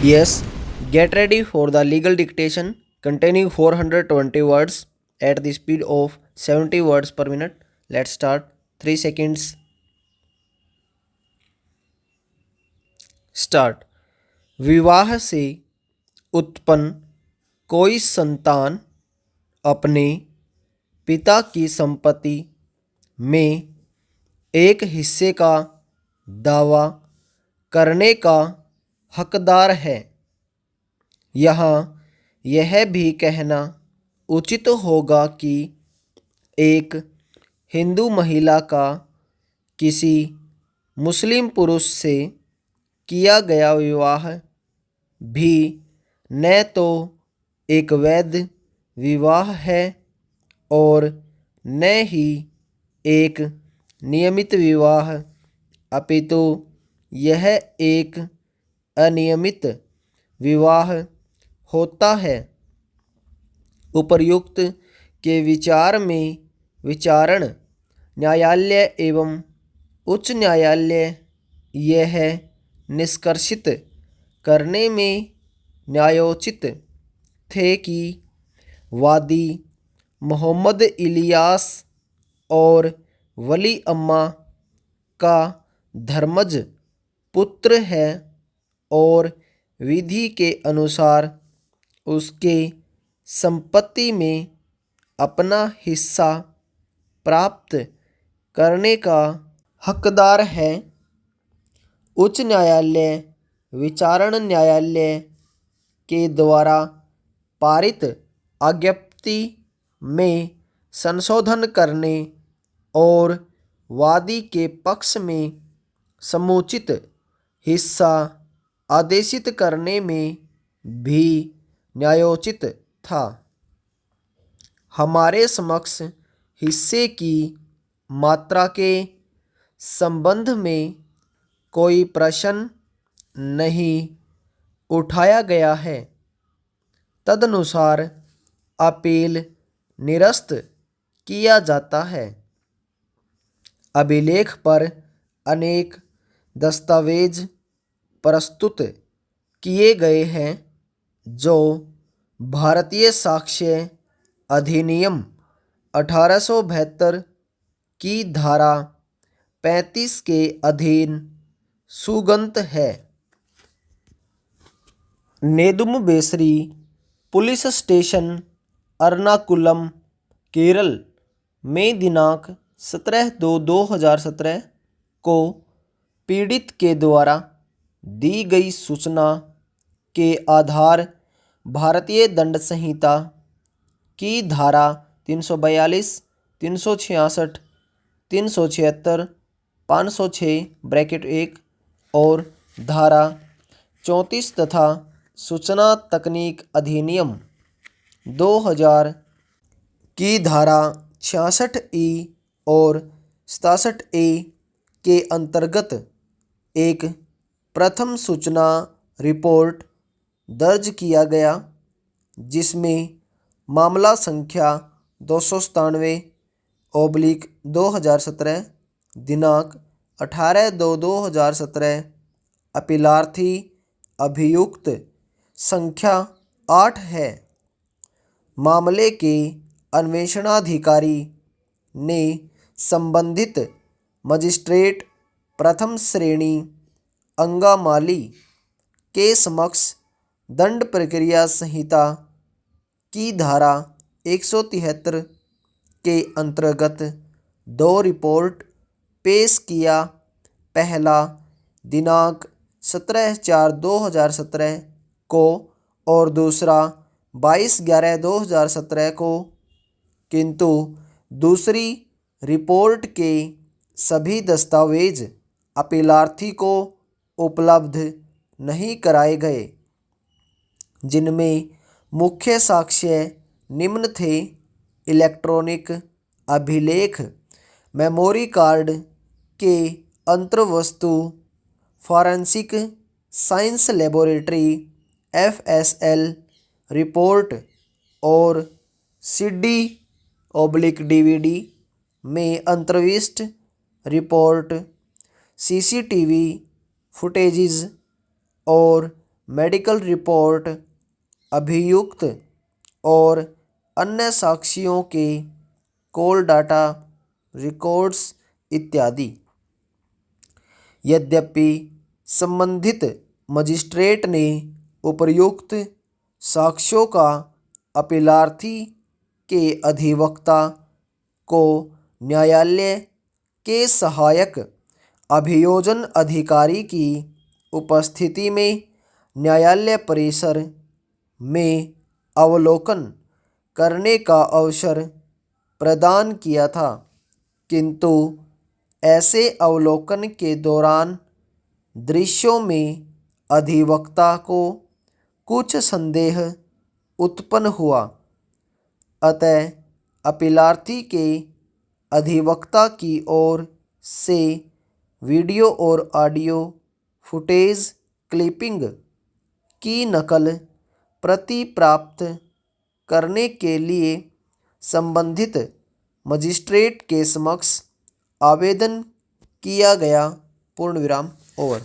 Yes, get ready for the legal dictation containing 420 words at the speed of 70 words per minute. Let's start. 3 seconds. Start. विवाह से उत्पन्न कोई संतान अपने पिता की संपत्ति में एक हिस्से का दावा करने का हकदार है। यहाँ यह भी कहना उचित होगा कि एक हिंदू महिला का किसी मुस्लिम पुरुष से किया गया विवाह भी न तो एक वैध विवाह है और न ही एक नियमित विवाह, अपितु यह एक अनियमित विवाह होता है। उपर्युक्त के विचार में विचारण न्यायालय एवं उच्च न्यायालय यह निष्कर्षित करने में न्यायोचित थे कि वादी मोहम्मद इलियास और वली अम्मा का धर्मज पुत्र है और विधि के अनुसार उसके संपत्ति में अपना हिस्सा प्राप्त करने का हकदार है। उच्च न्यायालय विचारण न्यायालय के द्वारा पारित आज्ञप्ति में संशोधन करने और वादी के पक्ष में समुचित हिस्सा आदेशित करने में भी न्यायोचित था। हमारे समक्ष हिस्से की मात्रा के संबंध में कोई प्रश्न नहीं उठाया गया है। तदनुसार अपील निरस्त किया जाता है। अभिलेख पर अनेक दस्तावेज प्रस्तुत किए गए हैं जो भारतीय साक्ष्य अधिनियम 1872 की धारा 35 के अधीन सुगंत है। नेदुम्बेसरी पुलिस स्टेशन एर्नाकुलम केरल में दिनांक 17/2/2017 को पीड़ित के द्वारा दी गई सूचना के आधार भारतीय दंड संहिता की धारा 342, 366, 376, 506(1) और धारा 34 तथा सूचना तकनीक अधिनियम 2000 की धारा 66(e) और 67(a) के अंतर्गत एक प्रथम सूचना रिपोर्ट दर्ज किया गया, जिसमें मामला संख्या 297/2017 दिनांक 18/2/2017 अपीलार्थी अभियुक्त संख्या 8 है। मामले के अन्वेषणाधिकारी ने संबंधित मजिस्ट्रेट प्रथम श्रेणी अंगामाली के समक्ष दंड प्रक्रिया संहिता की धारा 173 के अंतर्गत 2 रिपोर्ट पेश किया। पहला दिनांक 17/4/2017 को और दूसरा 22/11/2017 को, किंतु दूसरी रिपोर्ट के सभी दस्तावेज अपीलार्थी को उपलब्ध नहीं कराए गए, जिनमें मुख्य साक्ष्य निम्न थे: इलेक्ट्रॉनिक अभिलेख, मेमोरी कार्ड के अंतर्वस्तु, forensic science laboratory (FSL) report और CD/DVD में अंतर्विष्ट रिपोर्ट, CCTV फुटेजेस और मेडिकल रिपोर्ट, अभियुक्त और अन्य साक्षियों के कॉल डाटा, रिकॉर्ड्स इत्यादि। यद्यपि संबंधित मजिस्ट्रेट ने उपर्युक्त साक्ष्यों का अपीलार्थी के अधिवक्ता को न्यायालय के सहायक अभियोजन अधिकारी की उपस्थिति में न्यायालय परिसर में अवलोकन करने का अवसर प्रदान किया था, किंतु ऐसे अवलोकन के दौरान दृश्यों में अधिवक्ता को कुछ संदेह उत्पन्न हुआ। अतः अपीलार्थी के अधिवक्ता की ओर से वीडियो और ऑडियो फुटेज क्लिपिंग की नकल प्रति प्राप्त करने के लिए संबंधित मजिस्ट्रेट के समक्ष आवेदन किया गया। पूर्ण विराम। ओवर।